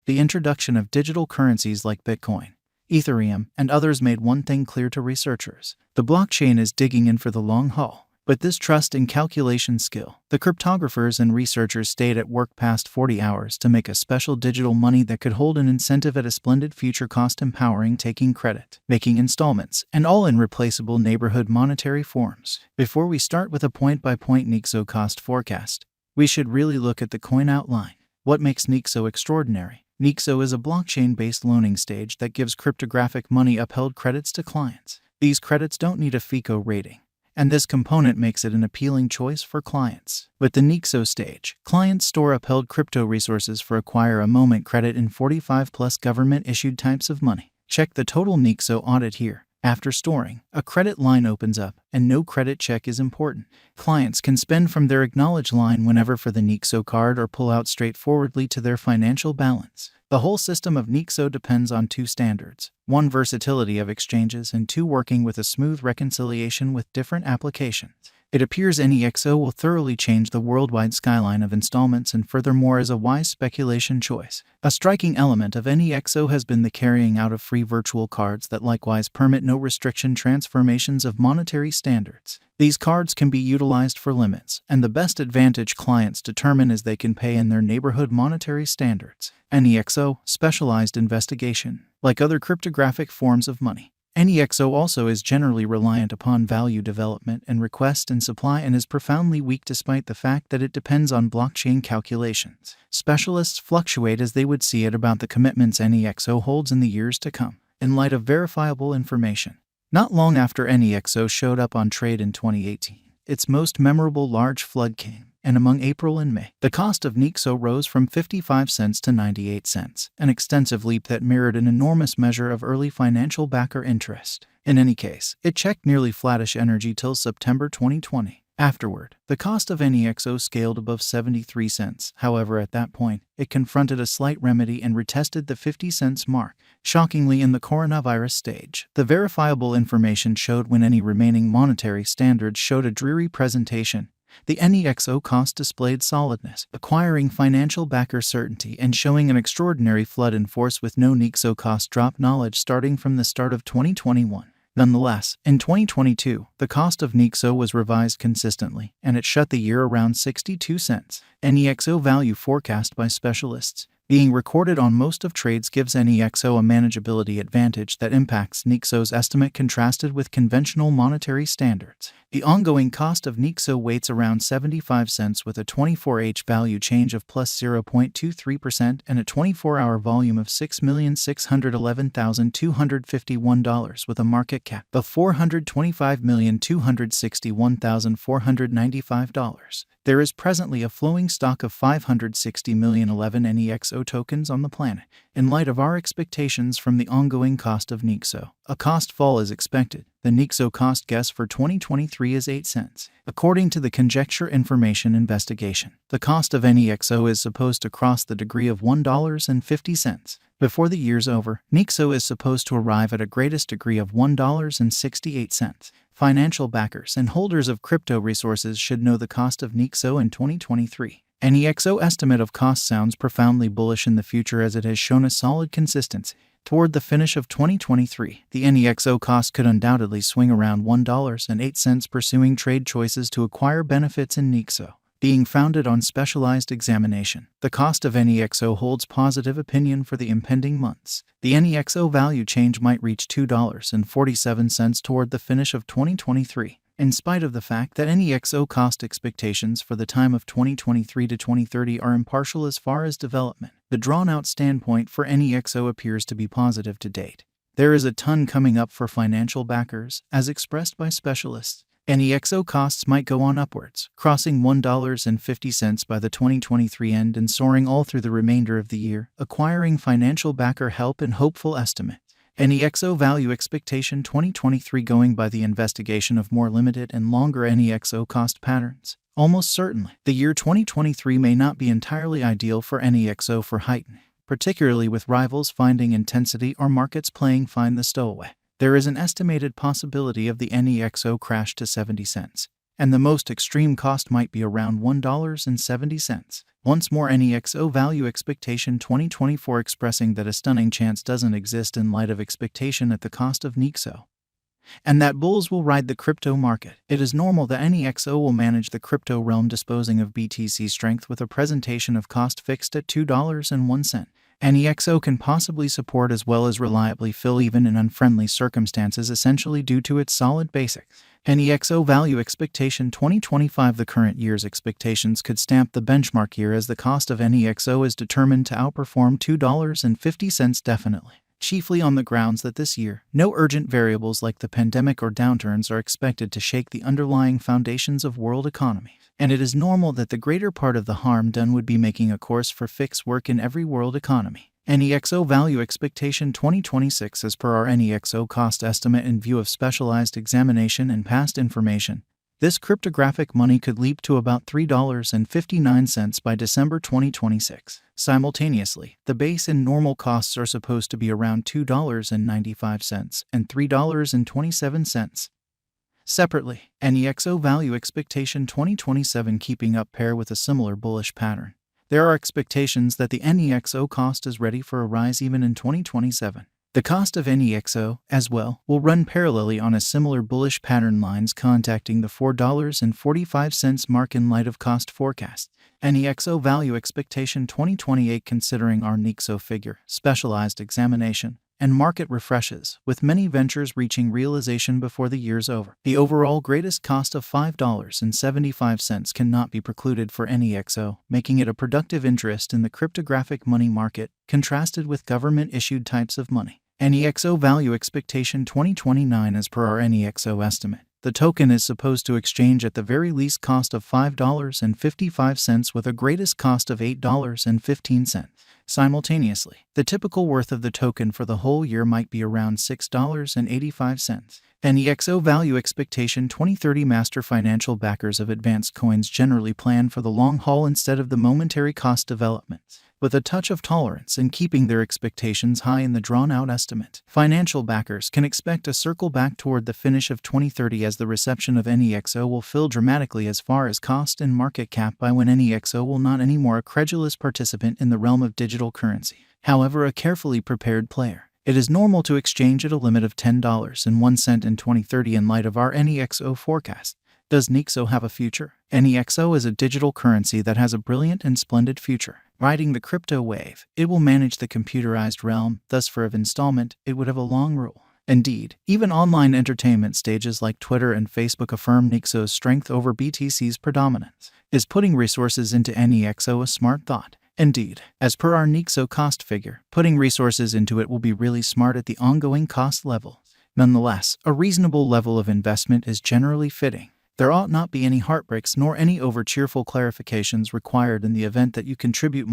the introduction of digital currencies like Bitcoin, Ethereum, and others made one thing clear to researchers: the blockchain is digging in for the long haul. But this trust and calculation skill, the cryptographers and researchers stayed at work past 40 hours to make a special digital money that could hold an incentive at a splendid future cost, empowering taking credit, making installments, and all in replaceable neighborhood monetary forms. Before we start with a point-by-point Nexo cost forecast, we should really look at the coin outline. What makes Nexo extraordinary? Nexo is a blockchain-based loaning stage that gives cryptographic money-upheld credits to clients. These credits don't need a FICO rating, and this component makes it an appealing choice for clients. With the Nexo stage, clients store upheld crypto resources for acquire a moment credit in 45+ government-issued types of money. Check the total Nexo audit here. After storing, a credit line opens up, and no credit check is important. Clients can spend from their acknowledged line whenever for the Nexo card or pull out straightforwardly to their financial balance. The whole system of Nexo depends on two standards: 1, versatility of exchanges, and 2, working with a smooth reconciliation with different applications. It appears Nexo will thoroughly change the worldwide skyline of installments and furthermore is a wise speculation choice. A striking element of Nexo has been the carrying out of free virtual cards that likewise permit no restriction transformations of monetary standards. These cards can be utilized for limits, and the best advantage clients determine is they can pay in their neighborhood monetary standards. Nexo, specialized investigation. Like other cryptographic forms of money, Nexo also is generally reliant upon value development and request and supply, and is profoundly weak despite the fact that it depends on blockchain calculations. Specialists fluctuate as they would see it about the commitments Nexo holds in the years to come, in light of verifiable information. Not long after Nexo showed up on trade in 2018, its most memorable large flood came, and among April and May, the cost of Nexo rose from 55 cents to 98 cents, an extensive leap that mirrored an enormous measure of early financial backer interest. In any case, it checked nearly flattish energy till September 2020. Afterward, the cost of Nexo scaled above 73 cents. However, at that point, it confronted a slight remedy and retested the 50 cents mark. Shockingly, in the coronavirus stage, the verifiable information showed when any remaining monetary standards showed a dreary presentation. The Nexo cost displayed solidness, acquiring financial backer certainty and showing an extraordinary flood in force with no Nexo cost drop knowledge starting from the start of 2021. Nonetheless, in 2022, the cost of Nexo was revised consistently, and it shut the year around 62 cents. Nexo value forecast by specialists, being recorded on most of trades, gives Nexo a manageability advantage that impacts Nexo's estimate contrasted with conventional monetary standards. The ongoing cost of Nexo weights around 75 cents with a 24H value change of plus 0.23% and a 24-hour volume of $6,611,251 with a market cap of $425,261,495. There is presently a flowing stock of 560,011 Nexo tokens on the planet. In light of our expectations from the ongoing cost of Nexo, a cost fall is expected. The Nexo cost guess for 2023 is 8 cents. According to the Conjecture Information Investigation, the cost of Nexo is supposed to cross the degree of $1.50. Before the year's over, Nexo is supposed to arrive at a greatest degree of $1.68. Financial backers and holders of crypto resources should know the cost of Nexo in 2023. Nexo estimate of cost sounds profoundly bullish in the future as it has shown a solid consistency. Toward the finish of 2023, the Nexo cost could undoubtedly swing around $1.08, pursuing trade choices to acquire benefits in Nexo. Being founded on specialized examination, the cost of Nexo holds positive opinion for the impending months. The Nexo value change might reach $2.47 toward the finish of 2023. In spite of the fact that Nexo cost expectations for the time of 2023 to 2030 are impartial as far as development, the drawn-out standpoint for Nexo appears to be positive to date. There is a ton coming up for financial backers, as expressed by specialists. Nexo costs might go on upwards, crossing $1.50 by the 2023 end and soaring all through the remainder of the year, acquiring financial backer help and hopeful estimate. Nexo value expectation 2023 going by the investigation of more limited and longer Nexo cost patterns. Almost certainly, the year 2023 may not be entirely ideal for Nexo for heightening, particularly with rivals finding intensity or markets playing find the stowaway. There is an estimated possibility of the Nexo crash to 70 cents. and the most extreme cost might be around $1.70. Once more, Nexo Value Expectation 2024 expressing that a stunning chance doesn't exist in light of expectation at the cost of Nexo, and that bulls will ride the crypto market. It is normal that Nexo will manage the crypto realm, disposing of BTC strength with a presentation of cost fixed at $2.01. Nexo can possibly support as well as reliably fill even in unfriendly circumstances, essentially due to its solid basics. Nexo Value Expectation 2025. The current year's expectations could stamp the benchmark year, as the cost of Nexo is determined to outperform $2.50 definitely, chiefly on the grounds that this year, no urgent variables like the pandemic or downturns are expected to shake the underlying foundations of world economy. And it is normal that the greater part of the harm done would be making a course for fixed work in every world economy. Nexo Value Expectation 2026. As per our Nexo cost estimate in view of specialized examination and past information, this cryptographic money could leap to about $3.59 by December 2026. Simultaneously, the base and normal costs are supposed to be around $2.95 and $3.27. Separately, Nexo Value Expectation 2027 keeping up pair with a similar bullish pattern. There are expectations that the Nexo cost is ready for a rise even in 2027. The cost of Nexo, as well, will run parallelly on a similar bullish pattern, lines contacting the $4.45 mark in light of cost forecasts. Nexo Value Expectation 2028 considering our Nexo figure, specialized examination, and market refreshes, with many ventures reaching realization before the year's over. The overall greatest cost of $5.75 cannot be precluded for Nexo, making it a productive interest in the cryptographic money market, contrasted with government-issued types of money. Nexo Value Expectation 2029. As per our Nexo estimate, the token is supposed to exchange at the very least cost of $5.55 with a greatest cost of $8.15. Simultaneously, the typical worth of the token for the whole year might be around $6.85. Nexo Value Expectation 2030. Master financial backers of advanced coins generally plan for the long haul instead of the momentary cost developments, with a touch of tolerance in keeping their expectations high in the drawn-out estimate. Financial backers can expect a circle back toward the finish of 2030, as the reception of Nexo will fill dramatically as far as cost and market cap by when Nexo will not anymore a credulous participant in the realm of digital currency, however a carefully prepared player. It is normal to exchange at a limit of $10.01 in 2030 in light of our Nexo forecast. Does Nexo have a future? Nexo is a digital currency that has a brilliant and splendid future. Riding the crypto wave, it will manage the computerized realm, thus for of installment, it would have a long rule. Indeed, even online entertainment stages like Twitter and Facebook affirm Nexo's strength over BTC's predominance. Is putting resources into Nexo a smart thought? Indeed, as per our Nexo cost figure, putting resources into it will be really smart at the ongoing cost level. Nonetheless, a reasonable level of investment is generally fitting. There ought not be any heartbreaks nor any over-cheerful clarifications required in the event that you contribute